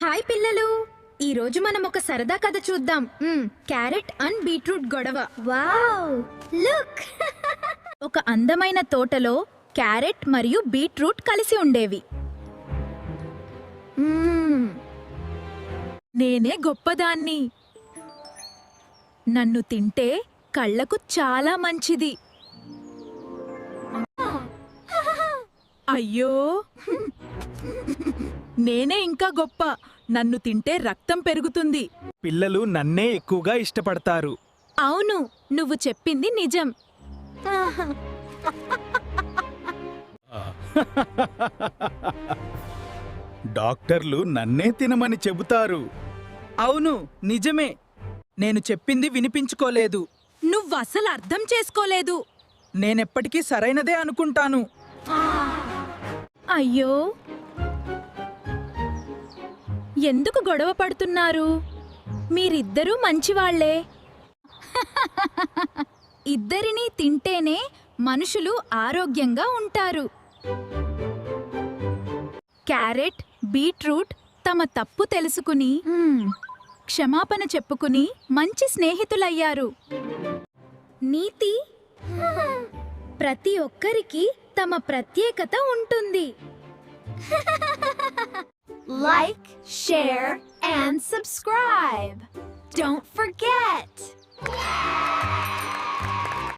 Hi పిల్లలు, ఈ రోజు మనం ఒక సరదా కథ చూద్దాం. క్యారెట్ అండ్ బీట్రూట్ గొడవ. Wow, look. ఒక అందమైన తోటలో క్యారెట్ మరియు బీట్రూట్ కలిసి ఉండేవి. నేనే గొప్పదాన్ని, నన్ను తింటే కళ్ళకు చాలా మంచిది. అయ్యో, నేనే ఇంకా గొప్ప, నన్ను తింటే రక్తం పెరుగుతుంది. పిల్లలు నన్నే ఎక్కువగా ఇష్టపడతారు. అవును, నువ్వు చెప్పింది నిజం. డాక్టర్లు నన్నే తినమని చెబుతారు. అవును, నిజమే. నేను చెప్పింది వినిపించుకోలేదు. నువ్వసలు అర్థం చేసుకోలేదు. నేనెప్పటికీ సరైనదే అనుకుంటాను. అయ్యో, ఎందుకు గొడవ పడుతున్నారు? మీరిద్దరూ మంచివాళ్లే. ఇద్దరినీ తింటేనే మనుషులు ఆరోగ్యంగా ఉంటారు. క్యారెట్, బీట్రూట్ తమ తప్పు తెలుసుకుని క్షమాపణ చెప్పుకుని మంచి స్నేహితులయ్యారు. నీతి: ప్రతి ఒక్కరికి తమ ప్రత్యేకత ఉంటుంది. Like, share, and subscribe. Don't forget.